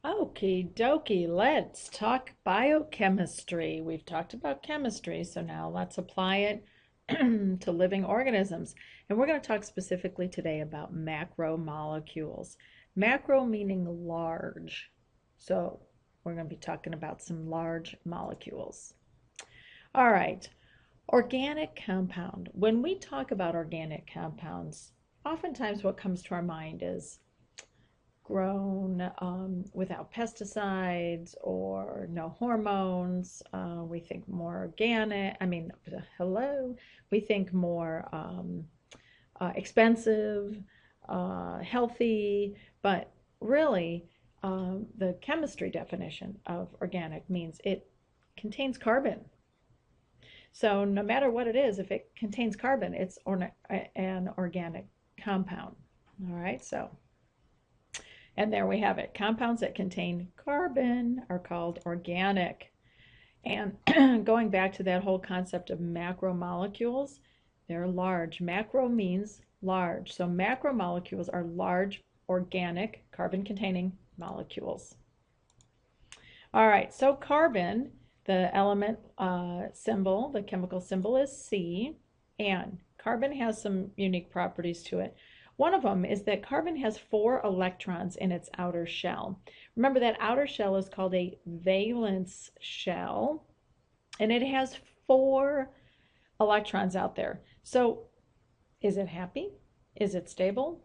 Okie dokie, let's talk biochemistry. We've talked about chemistry, so now let's apply it to living organisms. And we're going to talk specifically today about macromolecules. Macro meaning large. So we're going to be talking about some large molecules. All right, organic compound. When we talk about organic compounds, oftentimes what comes to our mind is grown without pesticides or no hormones. We think more organic, hello, we think more expensive, healthy, but really the chemistry definition of organic means it contains carbon. So no matter what it is, if it contains carbon, it's an organic compound. All right, so and there we have it. Compounds that contain carbon are called organic. And going back to that whole concept of macromolecules, they're large. Macro means large. So macromolecules are large organic carbon-containing molecules. All right, so carbon, the element symbol, the chemical symbol is C, and carbon has some unique properties to it. One of them is that carbon has 4 electrons in its outer shell. Remember that outer shell is called a valence shell, and it has 4 electrons out there. So is it happy? Is it stable?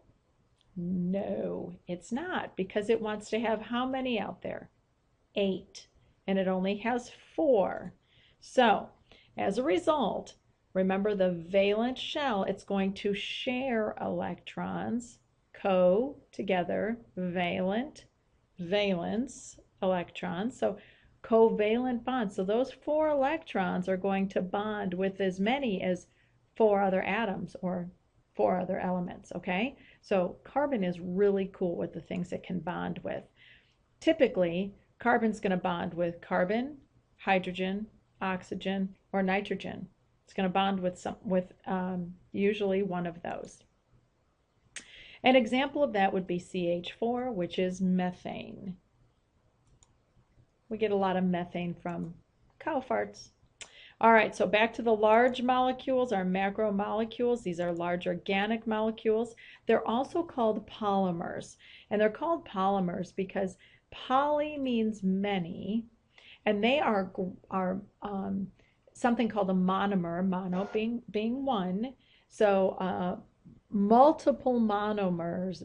No, it's not, because it wants to have how many out there? 8, and it only has 4. So as a result, remember the valence shell, it's going to share electrons, together, valent, valence electrons. So covalent bonds. So those 4 electrons are going to bond with as many as 4 other atoms or 4 other elements, okay? So carbon is really cool with the things it can bond with. Typically, carbon's going to bond with carbon, hydrogen, oxygen, or nitrogen. It's going to bond with usually one of those. An example of that would be CH4, which is methane. We get a lot of methane from cow farts. All right, so back to the large molecules, our macromolecules. These are large organic molecules. They're also called polymers, and they're called polymers because poly means many, and they are something called a monomer, mono being one. So multiple monomers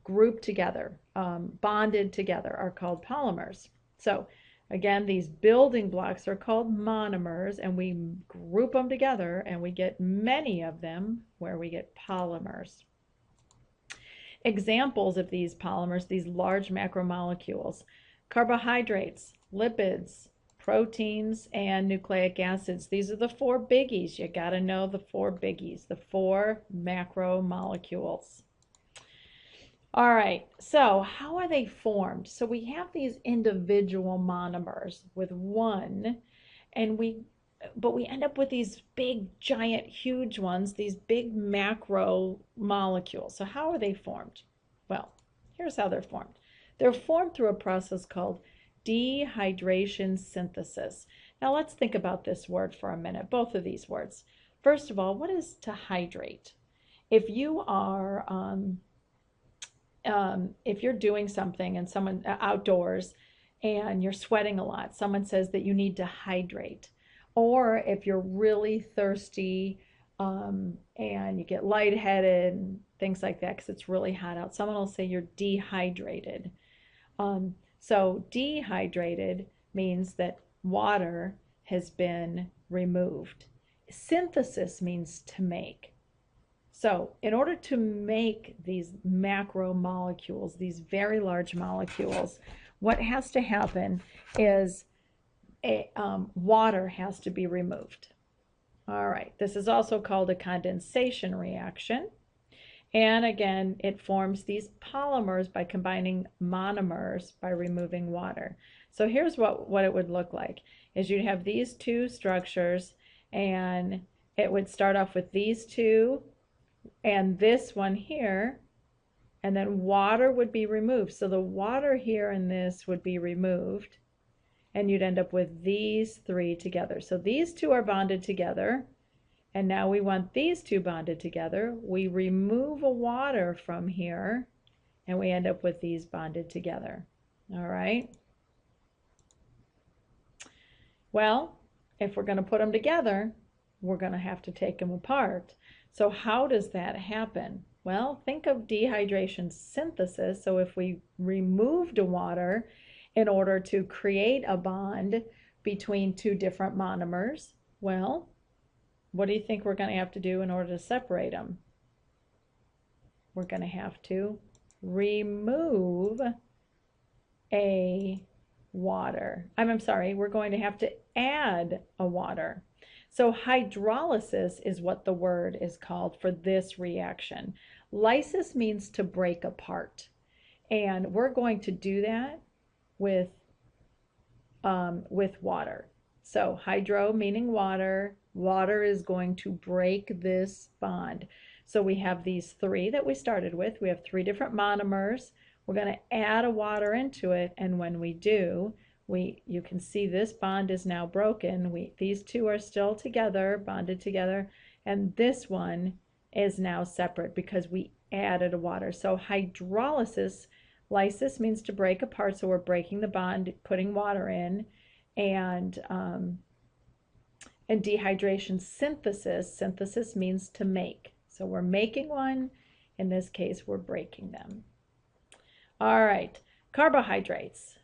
grouped together, bonded together, are called polymers. So again, these building blocks are called monomers, and we group them together and we get many of them where we get polymers. Examples of these polymers, these large macromolecules: carbohydrates, lipids, proteins, and nucleic acids. These are the 4 biggies. You got to know the 4 biggies, the 4 macromolecules. All right, so how are they formed? So we have these individual monomers with one, and we end up with these big, giant, huge ones, these big macro molecules. So how are they formed? Well, here's how they're formed. They're formed through a process called dehydration synthesis. Now let's think about this word for a minute, both of these words. First of all, what is to hydrate? If you are if you're doing something and someone outdoors and you're sweating a lot, someone says that you need to hydrate. Or if you're really thirsty and you get lightheaded and things like that because it's really hot out, someone will say you're dehydrated. So dehydrated means that water has been removed. Synthesis means to make. So in order to make these macromolecules, these very large molecules, what has to happen is water has to be removed. All right, this is also called a condensation reaction. And again, it forms these polymers by combining monomers by removing water. So here's what it would look like, is you'd have these 2 structures, and it would start off with these 2 and this one here, and then water would be removed. So the water here in this would be removed, and you'd end up with these three together. So these two are bonded together, and now we want these two bonded together. We remove a water from here, and we end up with these bonded together. All right? Well, if we're going to put them together, we're going to have to take them apart. So how does that happen? Well, think of dehydration synthesis. So if we removed a water in order to create a bond between two different monomers, well, what do you think we're going to have to do in order to separate them? We're going to have to remove a water. I'm sorry, we're going to have to add a water. So hydrolysis is what the word is called for this reaction. Lysis means to break apart. And we're going to do that with water. So hydro meaning water. Water is going to break this bond. So we have these three that we started with. We have three different monomers. We're going to add a water into it, and when we do, you can see this bond is now broken. These two are still together, bonded together, and this one is now separate because we added a water. So hydrolysis, lysis means to break apart, so we're breaking the bond, putting water in, and dehydration synthesis, synthesis means to make. So we're making one. In this case, we're breaking them. All right, carbohydrates.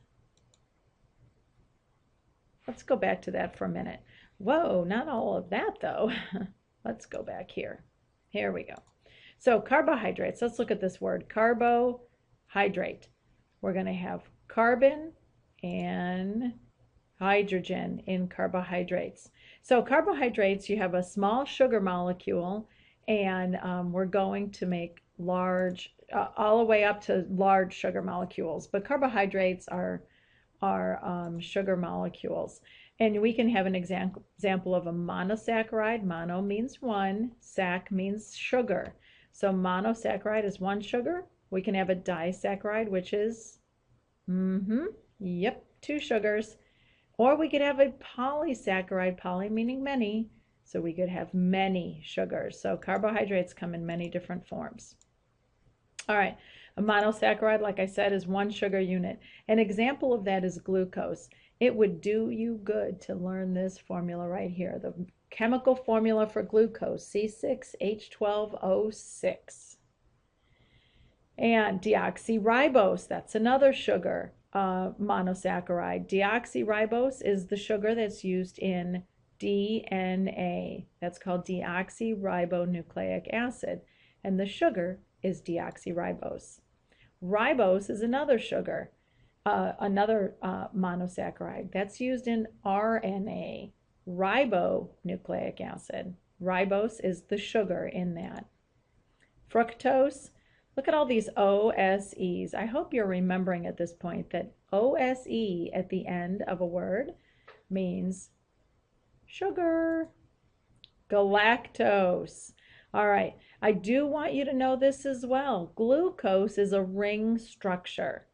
Let's go back to that for a minute. Whoa, not all of that though. Let's go back here. Here we go. So carbohydrates, let's look at this word, carbohydrate. We're going to have carbon and hydrogen in carbohydrates. So carbohydrates, you have a small sugar molecule, and we're going to make large, all the way up to large sugar molecules. But carbohydrates are sugar molecules. And we can have an example of a monosaccharide. Mono means one, sac means sugar. So monosaccharide is one sugar. We can have a disaccharide, which is, two sugars. Or we could have a polysaccharide, poly meaning many, so we could have many sugars. So carbohydrates come in many different forms. All right, a monosaccharide, like I said, is one sugar unit. An example of that is glucose. It would do you good to learn this formula right here. The chemical formula for glucose, C6H12O6. And deoxyribose, that's another sugar monosaccharide. Deoxyribose is the sugar that's used in DNA. That's called deoxyribonucleic acid. And the sugar is deoxyribose. Ribose is another sugar, another monosaccharide. That's used in RNA, ribonucleic acid. Ribose is the sugar in that. Fructose, look at all these OSEs. I hope you're remembering at this point that OSE at the end of a word means sugar. Galactose. All right, I do want you to know this as well. Glucose is a ring structure.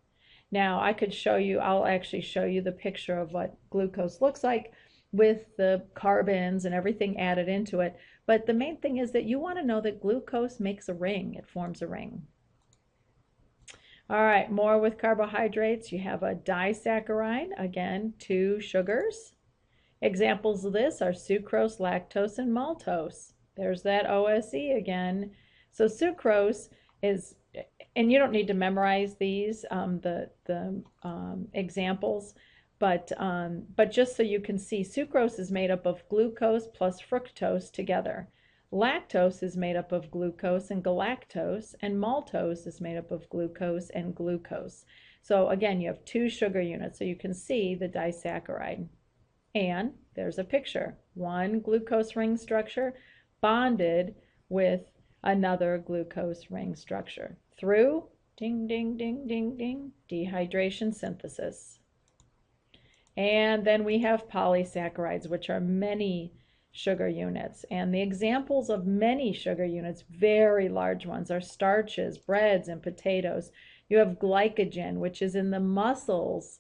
Now, I could show you, I'll actually show you the picture of what glucose looks like with the carbons and everything added into it. But the main thing is that you want to know that glucose makes a ring. It forms a ring. All right, more with carbohydrates. You have a disaccharide, again, two sugars. Examples of this are sucrose, lactose, and maltose. There's that OSE again. So sucrose is, and you don't need to memorize these, examples, but just so you can see, sucrose is made up of glucose plus fructose together. Lactose is made up of glucose and galactose, and maltose is made up of glucose and glucose. So again, you have two sugar units, so you can see the disaccharide. And there's a picture. One glucose ring structure bonded with another glucose ring structure through, ding, ding, ding, ding, ding, dehydration synthesis. And then we have polysaccharides, which are many sugar units. And the examples of many sugar units, very large ones, are starches, breads, and potatoes. You have glycogen, which is in the muscles,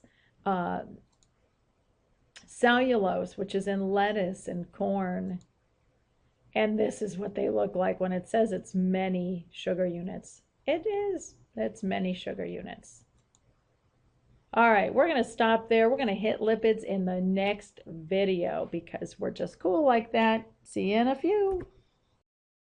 cellulose, which is in lettuce and corn. And this is what they look like when it says it's many sugar units. It is. It's many sugar units. All right, we're going to stop there. We're going to hit lipids in the next video because we're just cool like that. See you in a few.